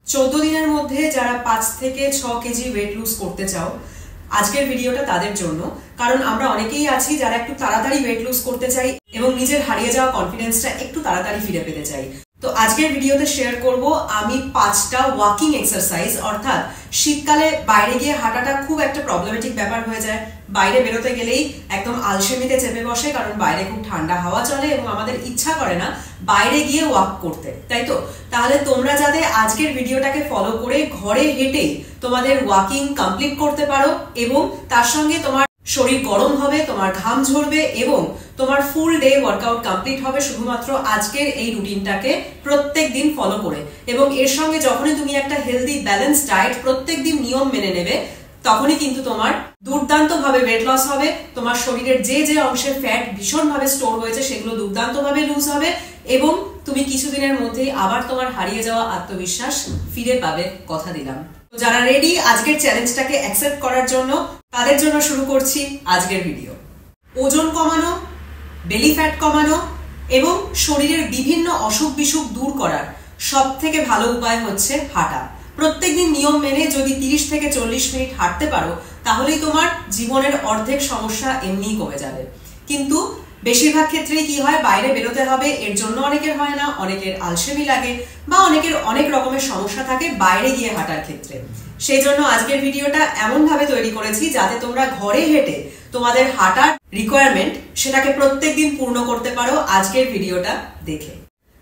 14 দিনের মধ্যে যারা 5 থেকে 6 কেজি ওয়েট লুজ করতে চাও আজকের ভিডিওটা তাদের জন্য। কারণ আমরা অনেকেই আছি যারা একটু তাড়াতাড়ি ওয়েট লুজ করতে চাই এবং নিজের হারিয়ে যাওয়া কনফিডেন্সটা একটু তাড়াতাড়ি ফিরে পেতে চাই। তো আজকের ভিডিওতে শেয়ার করব আমি 5টা ওয়াকিং এক্সারসাইজ, অর্থাৎ শীতকালে বাইরে গিয়ে হাঁটাটা খুব একটা প্রবলেমেটিক ব্যাপার হয়ে যায়। বাইরে বেরোতে গেলেই একদম আলসেমিতে চেপে বসে, কারণ বাইরে খুব ঠান্ডা হাওয়া চলে এবং আমাদের ইচ্ছা করে না বাইরে গিয়ে ওয়াক করতে, তাই তো? তাহলে তোমরা যাতে আজকের ভিডিওটাকে ফলো করে ঘরে হেঁটেই তোমাদের ওয়াকিং কমপ্লিট করতে পারো এবং তার সঙ্গে তোমার শরীর গরম হবে, তোমার ঘাম ঝরবে এবং তোমার ফুল ডে ওয়ার্কআউট কমপ্লিট হবে শুধুমাত্র আজকের এই রুটিনটাকে প্রত্যেক দিন ফলো করে। এবং এর সঙ্গে যখনই তুমি একটা হেলদি ব্যালেন্স ডায়েট প্রত্যেক দিন নিয়ম মেনে নেবে, তখনই কিন্তু তোমার দুর্দান্ত ভাবে ওয়েট লস হবে। তোমার শরীরের যে যে অংশের ফ্যাট ভীষণ ভাবে স্টোর হয়েছে সেগুলো দুর্দান্ত ভাবে লুজ হবে এবং তুমি কিছুদিনের মধ্যেই আবার তোমার হারিয়ে যাওয়া আত্মবিশ্বাস ফিরে পাবে, কথা দিলাম। যারা রেডি আজকের চ্যালেঞ্জটাকে অ্যাকসেপ্ট করার জন্য, তাদের জন্য শুরু করছি আজকের ভিডিও। ওজন কমানো, বেলি ফ্যাট কমানো এবং শরীরের বিভিন্ন অসুখ বিসুখ দূর করার সব থেকে ভালো উপায় হচ্ছে হাঁটা। প্রত্যেকদিন নিয়ম মেনে যদি 30 থেকে 40 মিনিট হাঁটতে পারো, তাহলেই তোমার জীবনের অর্ধেক সমস্যা এমনিই কমে যাবে। কিন্তু বেশিরভাগ ক্ষেত্রেই কি হয়, বাইরে বেরোতে হবে, এর জন্য অনেকের হয় না, অনেকের আলসেমি লাগে বা অনেকের অনেক রকমের সমস্যা থাকে বাইরে গিয়ে হাঁটার ক্ষেত্রে। সেই জন্য আজকের ভিডিওটা এমন ভাবে তৈরি করেছি যাতে তোমরা ঘরে হেঁটে তোমাদের হাঁটার রিকোয়ারমেন্ট সেটাকে প্রত্যেকদিন পূর্ণ করতে পারো আজকের ভিডিওটা দেখে।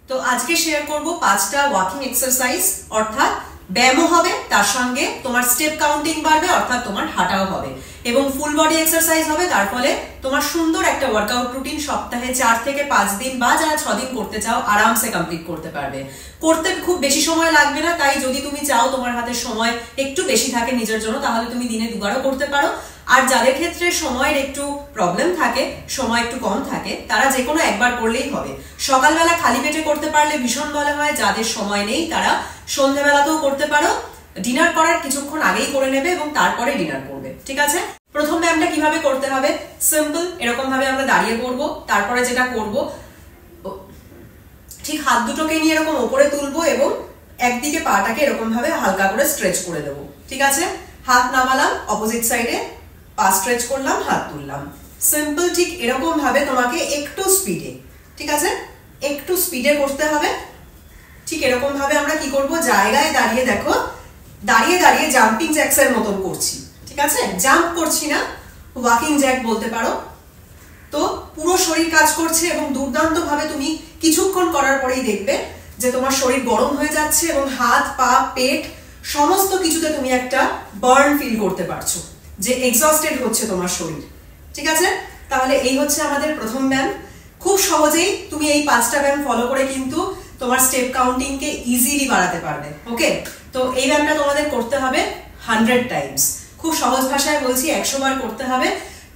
তো আজকে শেয়ার করব 5টা ওয়াকিং এক্সারসাইজ, অর্থাৎ ব্যায়ামও হবে, তার সঙ্গে তোমার স্টেপ কাউন্টিং বাড়বে, অর্থাৎ তোমার হাঁটাও হবে এবং ফুল বডি এক্সারসাইজ হবে। তার ফলে তোমার সুন্দর একটা ওয়ার্কআউট রুটিন সপ্তাহে 4 থেকে 5 দিন বা যারা 6 দিন করতে চাও আরামসে কমপ্লিট করতে পারবে। করতে খুব বেশি সময় লাগবে না, তাই যদি তুমি চাও তোমার হাতে সময় একটু বেশি থাকে নিজের জন্য, তাহলে তুমি দিনে 2বারও করতে পারো। আর যাদের ক্ষেত্রে সময়ের একটু প্রবলেম থাকে, সময় একটু কম থাকে, তারা যে কোনো একবার করলেই হবে। সকালবেলা খালি পেটে করতে পারলে ভীষণ ভালো হয়, যাদের সময় নেই তারা সন্ধ্যেবেলাতেও করতে পারো। ডিনার করার কিছুক্ষণ আগেই করে নেবে এবং তারপরে ডিনার করবে, ঠিক আছে? প্রথম ব্যায়ামটা কিভাবে করতে হবে, সিম্পল। এরকম ভাবে আমরা দাঁড়িয়ে করব। তারপরে যেটা করব, ঠিক হাত দুটোকে নিয়ে এরকম উপরে তুলবো এবং একদিকে পাটাকে এরকম ভাবে হালকা করে স্ট্রেচ করে দেবো, ঠিক আছে? হাত নামালাম, অপোজিট সাইডে পা স্ট্রেচ করলাম, হাত তুললাম, সিম্পল। ঠিক এরকম ভাবে তোমাকে একটু স্পিডে, ঠিক আছে, একটু স্পিডে করতে হবে। ঠিক এরকম ভাবে আমরা কি করব, জায়গায় দাঁড়িয়ে দেখো, দাঁড়িয়ে দাঁড়িয়ে জাম্পিং জ্যাকস এর মতন করছি, ঠিক আছে? জাম্প করছি না, ওয়াকিং জ্যাক বলতে পারো। তো পুরো শরীর কাজ করছে এবং দুর্দান্ত ভাবে তুমি কিছুক্ষণ করার পরেই দেখবে যে তোমার শরীর গরম হয়ে যাচ্ছে এবং হাত পা পেট সমস্ত কিছুতে তুমি একটা বার্ন ফিল করতে পারছো, যে এক্সস্টেড হচ্ছে তোমার শরীর, ঠিক আছে? তাহলে এই হচ্ছে আমাদের প্রথম ব্যায়াম। খুব সহজেই তুমি এই 5টা ব্যায়াম ফলো করে কিন্তু তোমার স্টেপ কাউন্টিং কে ইজিলি বাড়াতে পারবে, ওকে? তো এই ব্যায়ামটা তোমাদের করতে হবে 100 টাইমস। খুব সহজ ভাষায় বলছি, 100 বার করতে হবে।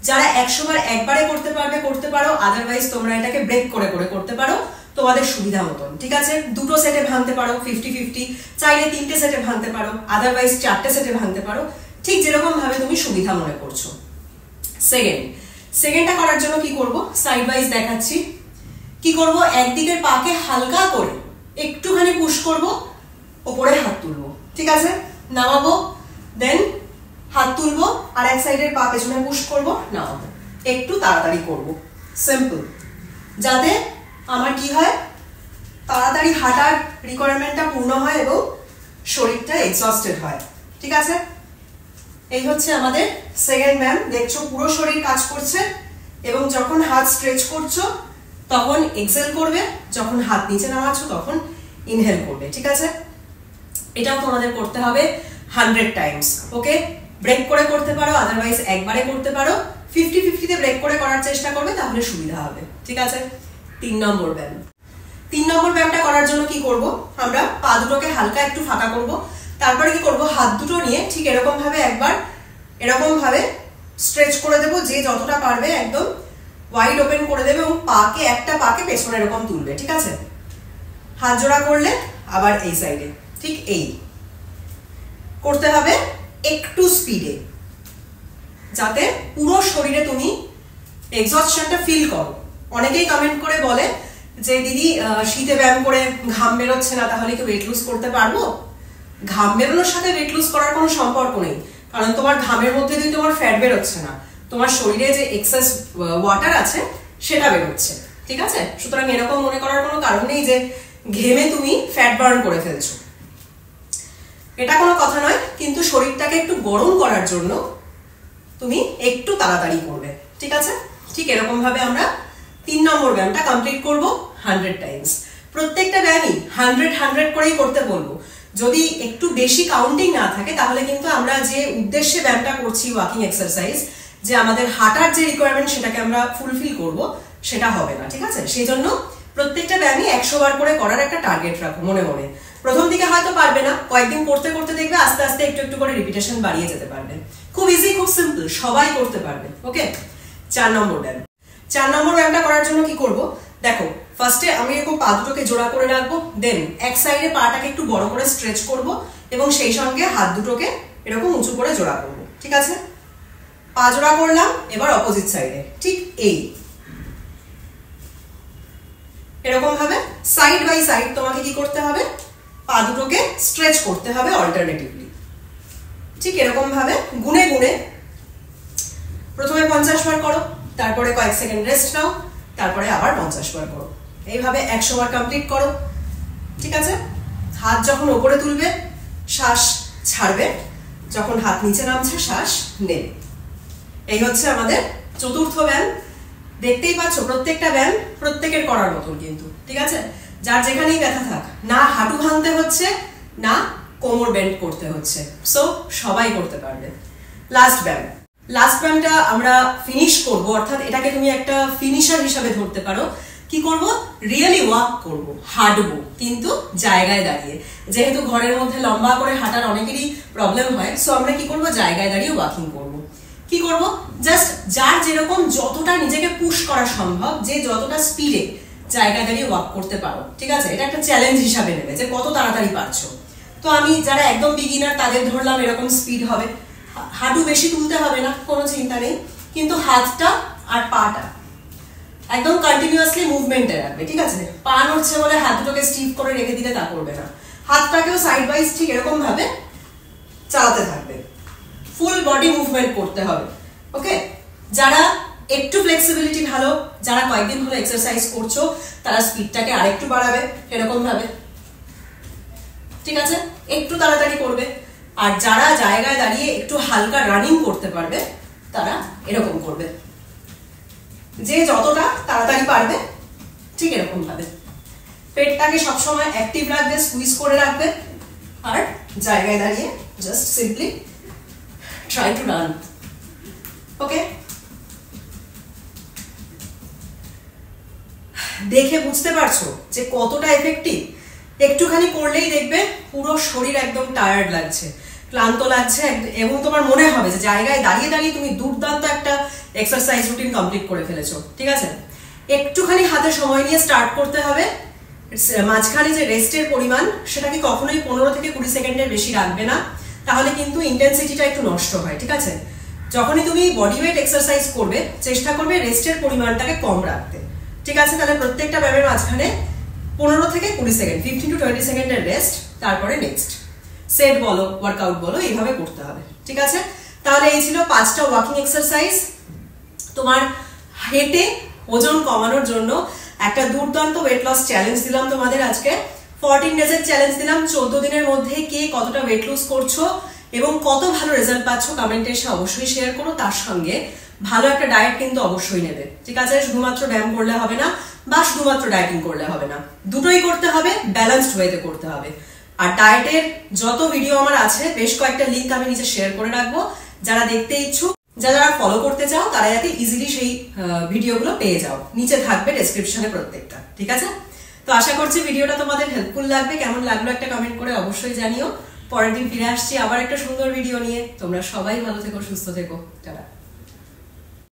যারা 100 বার একবারে করতে পারবে করতে পারো, আদারওয়াইজ তোমরা এটাকে ব্রেক করে করে করতে পারো তোমাদের সুবিধা মতন, ঠিক আছে? 2টো সেটে ভাঙতে পারো 50-50, চাইলে 3টে সেটে ভাঙতে পারো, আদারওয়াইজ 4টে সেটে ভাঙতে পারো, ঠিক যেরকম ভাবে তুমি সুবিধা মনে করছো। সেকেন্ডটা করার জন্য কি করব, সাইড ওয়াইজ দেখাচ্ছি। কি করব, একদিকের পাকে হালকা করে একটুখানি পুশ করব, ওপরে হাত তুলবো, ঠিক আছে? নামাবো, দেন হাত তুলবো, আর এক সাইডের পা পেছনে পুশ করব, নামাবো। একটু তাড়াতাড়ি করব, সিম্পল, যাতে আমার কি হয়, তাড়াতাড়ি হাঁটার রিকোয়ারমেন্টটা পূর্ণ হয় এবং শরীরটা এক্সস্টেড হয়, ঠিক আছে? এই হচ্ছে আমাদের সেকেন্ড ব্যায়াম। দেখছো পুরো শরীর কাজ করছে এবং যখন হাত স্ট্রেচ করছো তখন এক্সেল করবে, যখন হাত নিচে নামাচ্ছ তখন ইনহেল করবে, ঠিক আছে? এটাও তোমাদের করতে হবে 100 টাইমস, ওকে? ব্রেক করে করতে পারো, আদারওয়াইজ একবারে করতে পারো। 50-50 তে ব্রেক করে করার চেষ্টা করবে, তাহলে সুবিধা হবে, ঠিক আছে? 3 নম্বর ব্যায়াম। 3 নম্বর ব্যায়ামটা করার জন্য কি করব, আমরা পা দুটোকে হালকা একটু ফাঁকা করব। তারপরে কি করব, হাত দুটো নিয়ে ঠিক এরকম ভাবে একবার এরকম ভাবে স্ট্রেচ করে দেবো, যে যতটা পারবে একদম ওয়াইড ওপেন করে দেবে এবং একটা পাকে পেছনে এরকম তুলবে, ঠিক আছে? হাত জোড়া করলে আবার এই সাইডে, ঠিক এই করতে হবে একটু স্পিডে, যাতে পুরো শরীরে তুমি এক্সস্টশনটা ফিল করো। অনেকেই কমেন্ট করে বলে যে দিদি শীতে ব্যায়াম করে ঘাম বেরোচ্ছে না, তাহলে কি ওয়েট লুজ করতে পারবো? ঘাম বেরোনোর সাথে ওয়েট লুজ করার কোনো সম্পর্ক নেই, কারণ তোমার ঘামের মধ্যে দিয়ে তোমার ফ্যাট বেরোচ্ছে না, তোমার শরীরে যে এক্সেস ওয়াটার আছে সেটা বেরোচ্ছে, ঠিক আছে? সুতরাং এরকম মনে করার কোনো কারণ নেই যে ঘেমে তুমি ফ্যাট বার্ন করে ফেলছো, এটা কোনো কথা নয়। কিন্তু শরীরটাকে একটু গরম করার জন্য তুমি একটু তাড়াতাড়ি করবে, ঠিক আছে? ঠিক এরকম ভাবে আমরা 3 নম্বর ব্যায়ামটা কমপ্লিট করব 100 টাইমস। প্রত্যেকটা ব্যায়ামই 100 করেই করতে বলবো। যদি একটু বেশি কাউন্টিং না থাকে তাহলে কিন্তু আমরা যে উদ্দেশ্যে ব্যায়ামটা করছি, ওয়াকিং এক্সারসাইজ, যে আমাদের হাঁটার যে রিকোয়ারমেন্ট সেটাকে আমরা ফুলফিল করব, সেটা হবে না, ঠিক আছে? সেই জন্য প্রত্যেকটা ব্যায়ামই 100 বার করে করার একটা টার্গেট রাখো মনে মনে। প্রথম দিকে হয়তো পারবে না, কয়েকদিন করতে করতে দেখবে আস্তে আস্তে একটু একটু করে রিপিটেশন বাড়িয়ে যেতে পারবে। খুব ইজি, খুব সিম্পল, সবাই করতে পারবে। ওকে, 4 নম্বর ব্যায়াম। 4 নম্বর ব্যায়ামটা করার জন্য কি করব দেখো, ফার্স্টে আমি এরকম পা দুটোকে জোড়া করে রাখবো, দেন এক সাইডে পাটাকে একটু বড় করে স্ট্রেচ করব এবং সেই সঙ্গে হাত দুটোকে এরকম উঁচু করে জোড়া করব, ঠিক আছে? পা জোড়া করলাম, এবার অপোজিট সাইডে ঠিক এরকম ভাবে সাইড বাই সাইড তোমাকে কি করতে হবে, পা দুটোকে স্ট্রেচ করতে হবে অল্টারনেটিভলি। ঠিক এরকম ভাবে গুনে গুনে প্রথমে 50 বার করো, তারপরে কয়েক সেকেন্ড রেস্ট নাও, তারপরে আবার 50 বার করো। এইভাবে 100 বার কমপ্লিট করো, ঠিক আছে? হাত যখন উপরে তুলবে শ্বাস ছাড়বে, যখন হাত নিচে নামছে শ্বাস নেবে। এই হচ্ছে আমাদের চতুর্থ ব্যায়াম। দেখতেই পাচ্ছ প্রত্যেকটা ব্যায়াম প্রত্যেকের করার মতন কিন্তু, ঠিক আছে? যার যেখানেই ব্যথা থাক, না হাঁটু ভাঙতে হচ্ছে না কোমর বেন্ড করতে হচ্ছে, সো সবাই করতে পারবে। লাস্ট ব্যায়ামটা আমরা ফিনিশ করব, অর্থাৎ এটাকে তুমি একটা ফিনিশার হিসাবে ধরতে পারো। কি করব, রিয়েলি ওয়াক করব, হাঁটবো, কিন্তু জায়গায় দাঁড়িয়ে। যেহেতু ঘরের মধ্যে লম্বা করে হাঁটার অনেকেরই প্রবলেম হয়, সো আমরা কি করব, জায়গায় দাঁড়িয়ে ওয়াকিং করব। কি করব, জাস্ট যার যেরকম যতটা নিজেকে পুশ করা সম্ভব, যে যতটা স্পিডে জায়গায় দাঁড়িয়ে ওয়াক করতে পারো, ঠিক আছে? এটা একটা চ্যালেঞ্জ হিসাবে নেবে যে কত তাড়াতাড়ি পারছো। তো আমি যারা একদম বিগিনার তাদের ধরলাম এরকম স্পিড হবে, হাঁটু বেশি তুলতে হবে না, কোনো চিন্তা নেই, কিন্তু হাতটা আর পাটা একদম কন্টিনিউয়াসলি মুভমেন্টে রাখবে, ঠিক আছে? পা নড়ছে বলে হাত দুটোকে স্টিফ করে রেখে দিলে তা করবে না, হাতটাকেও সাইড ওয়াইজ ঠিক এরকম ভাবে চালাতে থাকবে, ফুল বডি মুভমেন্ট করতে হবে। ওকে, যারা একটু ফ্লেক্সিবিলিটি ভালো, যারা কয়েকদিন হলো এক্সারসাইজ করছো, তারা স্পিডটাকে আরেকটু বাড়াবে এরকম ভাবে, ঠিক আছে? একটু তাড়াতাড়ি করবে। আর যারা জায়গায় দাঁড়িয়ে একটু হালকা রানিং করতে পারবে তারা এরকম করবে, যে যতটা তাড়াতাড়ি পারবে ঠিক এরকম ভাবে। পেটটাকে সবসময় অ্যাক্টিভ রাখবে, স্কুইজ করে রাখবে, আর জায়গায় দাঁড়িয়ে just simply try to run. Okay, দেখে বুঝতে পারছো যে কতটা এফেক্টিভ? একটুখানি করলেই দেখবে পুরো শরীর একদম টায়ার্ড লাগছে, ক্লান্ত লাগছে, এবং তোমার মনে হবে যে জায়গায় দাঁড়িয়ে দাঁড়িয়ে তুমি দুর্দান্ত একটা এক্সারসাইজ রুটিন কমপ্লিট করে ফেলেছো, ঠিক আছে? একটুখানি হাতে সময় নিয়ে স্টার্ট করতে হবে। মাঝখানে যে রেস্টের পরিমাণ সেটাকে কখনোই 15 থেকে 20 সেকেন্ডের বেশি রাখবে না, তাহলে কিন্তু ইন্টেন্সিটিটা একটু নষ্ট হয়, ঠিক আছে? যখনই তুমি বডি ওয়েট এক্সারসাইজ করবে চেষ্টা করবে রেস্টের পরিমাণটাকে কম রাখতে, ঠিক আছে? তাহলে প্রত্যেকটা ব্যায়ামের মাঝখানে 15 থেকে 20 সেকেন্ড, 15 to 20 সেকেন্ডের রেস্ট, তারপরে নেক্সট সেট বলো, ওয়ার্কআউট বলো, এইভাবে করতে হবে, ঠিক আছে? তাহলে এই ছিল 5টা ওয়াকিং এক্সারসাইজ। তোমার হেঁটে ওজন কমানোর জন্য একটা দুর্দান্ত ওয়েট লস চ্যালেঞ্জ দিলাম তোমাদের আজকে। 14 ডেজের চ্যালেঞ্জ দিলাম। 14 দিনের মধ্যে কে কতটা ওয়েট লুজ করছো এবং কত ভালো রেজাল্ট পাচ্ছ কমেন্টে এসে অবশ্যই শেয়ার করো। তার সঙ্গে ভালো একটা ডায়েট কিন্তু অবশ্যই নেবে, ঠিক আছে? শুধুমাত্র ব্যায়াম করলে হবে না বা শুধুমাত্র ডায়েটিং করলে হবে না, দুটোই করতে হবে, ব্যালেন্সড ওয়েতে করতে হবে। আর ডায়েটের যত ভিডিও আমার আছে বেশ কয়েকটা লিঙ্ক আমি নিচে শেয়ার করে রাখবো, যারা দেখতে ইচ্ছুক, যারা ফলো করতে চাও তারা যাতে ইজিলি সেই ভিডিওগুলো পেয়ে যাও, নিচে থাকবে ডেসক্রিপশনে প্রত্যেকটা, ঠিক আছে? তো আশা করছি ভিডিওটা তোমাদের হেল্পফুল লাগবে। কেমন লাগলো একটা কমেন্ট করে অবশ্যই জানিও। পরের দিন ফিরে আসছি আবার একটা সুন্দর ভিডিও নিয়ে। তোমরা সবাই ভালো থেকো, সুস্থ থেকো, টাটা।